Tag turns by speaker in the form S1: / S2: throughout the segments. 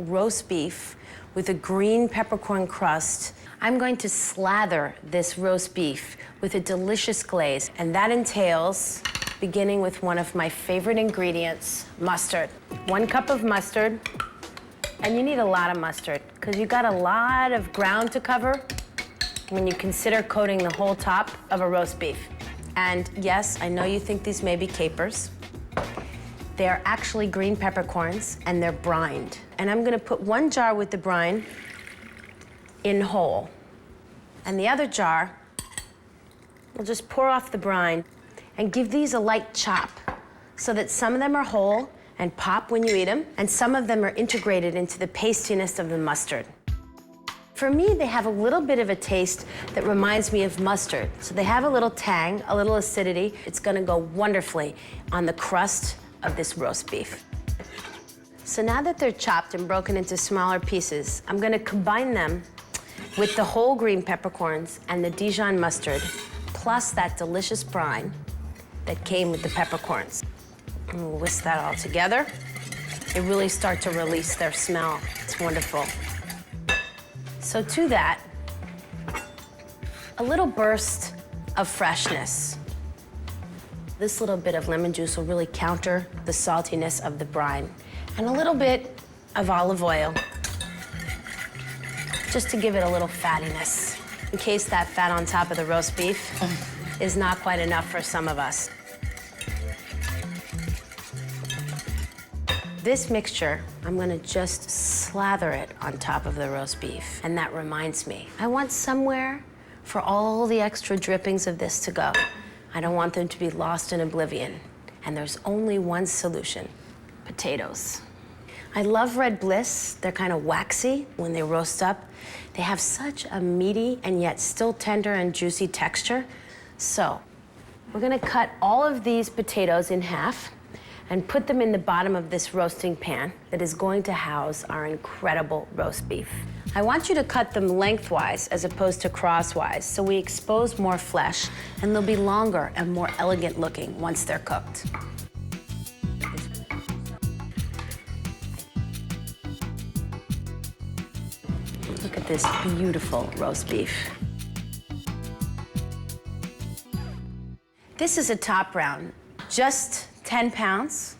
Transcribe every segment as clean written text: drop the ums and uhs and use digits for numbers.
S1: roast beef with a green peppercorn crust. I'm going to slather this roast beef with a delicious glaze, and that entails beginning with one of my favorite ingredients, mustard. 1 cup of mustard, and you need a lot of mustard because you got a lot of ground to cover when you consider coating the whole top of a roast beef. And yes, I know you think these may be capers. They are actually green peppercorns, and they're brined. And I'm gonna put 1 jar with the brine in whole. And the other jar, we'll just pour off the brine and give these a light chop so that some of them are whole and pop when you eat them, and some of them are integrated into the pastiness of the mustard. For me, they have a little bit of a taste that reminds me of mustard. So they have a little tang, a little acidity. It's gonna go wonderfully on the crust of this roast beef. So now that they're chopped and broken into smaller pieces, I'm gonna combine them with the whole green peppercorns and the Dijon mustard, plus that delicious brine that came with the peppercorns. And we'll whisk that all together. They really start to release their smell. It's wonderful. So to that, a little burst of freshness. This little bit of lemon juice will really counter the saltiness of the brine. And a little bit of olive oil, just to give it a little fattiness, in case that fat on top of the roast beef is not quite enough for some of us. This mixture, I'm gonna just slather it on top of the roast beef. And that reminds me, I want somewhere for all the extra drippings of this to go. I don't want them to be lost in oblivion. And there's only one solution: potatoes. I love Red Bliss. They're kind of waxy when they roast up. They have such a meaty and yet still tender and juicy texture. So we're gonna cut all of these potatoes in half and put them in the bottom of this roasting pan that is going to house our incredible roast beef. I want you to cut them lengthwise as opposed to crosswise, so we expose more flesh, and they'll be longer and more elegant looking once they're cooked. Look at this beautiful roast beef. This is a top round, just 10 pounds.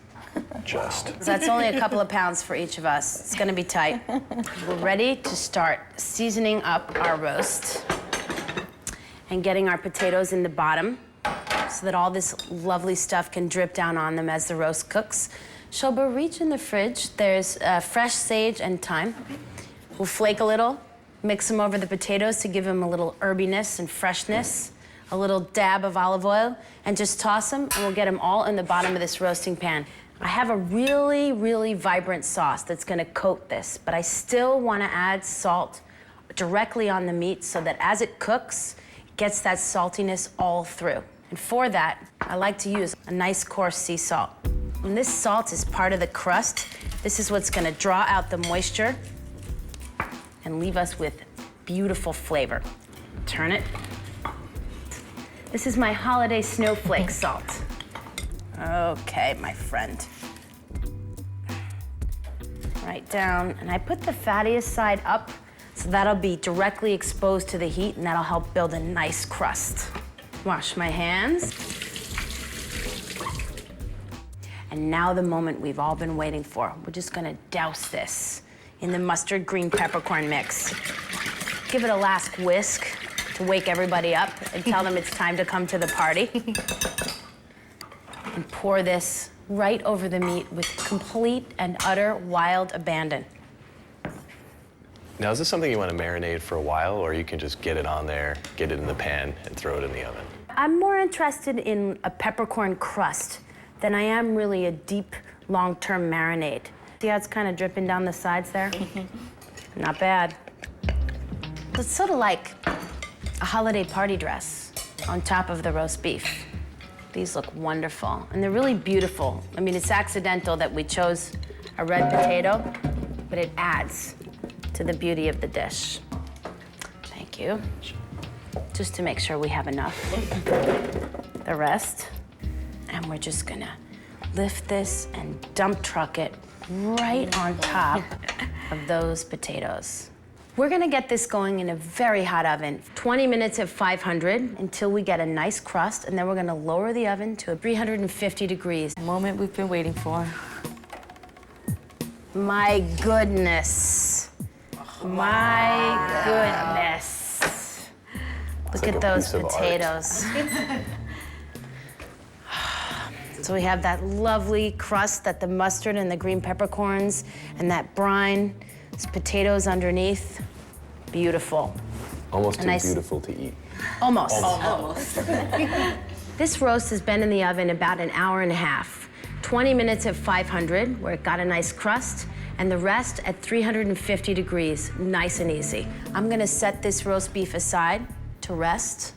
S2: Just.
S1: So that's only a couple of pounds for each of us. It's gonna be tight. We're ready to start seasoning up our roast and getting our potatoes in the bottom so that all this lovely stuff can drip down on them as the roast cooks. Shoba, reach in the fridge. There's fresh sage and thyme. We'll flake a little, mix them over the potatoes to give them a little herbiness and freshness, a little dab of olive oil, and just toss them, and we'll get them all in the bottom of this roasting pan. I have a really, really vibrant sauce that's gonna coat this, but I still wanna add salt directly on the meat so that as it cooks, it gets that saltiness all through. And for that, I like to use a nice coarse sea salt. When this salt is part of the crust, this is what's gonna draw out the moisture and leave us with beautiful flavor. Turn it. This is my holiday snowflake salt. Okay, my friend. Right down, and I put the fattiest side up, so that'll be directly exposed to the heat, and that'll help build a nice crust. Wash my hands. And now the moment we've all been waiting for. We're just gonna douse this in the mustard green peppercorn mix. Give it a last whisk to wake everybody up and tell them it's time to come to the party. And pour this right over the meat with complete and utter wild abandon.
S2: Now, is this something you want to marinate for a while, or you can just get it on there, get it in the pan, and throw it in the oven?
S1: I'm more interested in a peppercorn crust than I am really a deep, long-term marinade. See how it's kind of dripping down the sides there? Not bad. It's sort of like a holiday party dress on top of the roast beef. These look wonderful, and they're really beautiful. I mean, it's accidental that we chose a red potato, but it adds to the beauty of the dish. Thank you. Just to make sure we have enough. The rest. And we're just gonna lift this and dump truck it right on top of those potatoes. We're gonna get this going in a very hot oven, 20 minutes at 500 until we get a nice crust, and then we're gonna lower the oven to 350 degrees.
S3: The moment we've been waiting for.
S1: My goodness. My goodness. Look
S2: like
S1: at
S2: a
S1: those
S2: piece of art.
S1: potatoes. So we have that lovely crust that the mustard and the green peppercorns and that brine, these potatoes underneath. Beautiful.
S2: Almost too
S1: Nice.
S2: beautiful to eat.
S1: Almost. This roast has been in the oven about an hour and a half. 20 minutes at 500, where it got a nice crust, and the rest at 350 degrees, nice and easy. I'm gonna set this roast beef aside to rest,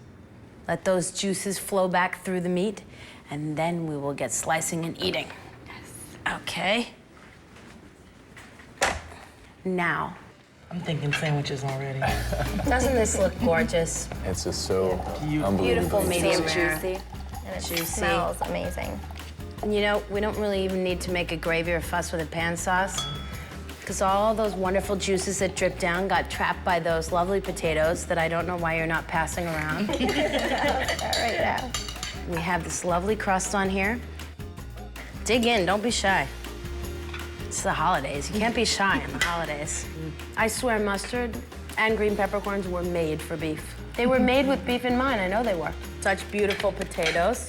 S1: let those juices flow back through the meat, and then we will get slicing and eating. Yes. Okay. Now,
S4: I'm thinking sandwiches already.
S1: doesn't this look gorgeous?
S2: It's just so
S1: Beautiful
S2: unbelievable.
S1: medium
S5: So
S1: rare.
S5: juicy. And it
S1: Juicy.
S5: smells amazing.
S1: You know, we don't really even need to make a gravy or fuss with a pan sauce, because all those wonderful juices that dripped down got trapped by those lovely potatoes that I don't know why you're not passing around.
S5: All right now.
S1: We have this lovely crust on here. Dig in, don't be shy. It's the holidays. You can't be shy in the holidays. I swear mustard and green peppercorns were made for beef. They were made with beef in mind, I know they were. Such beautiful potatoes.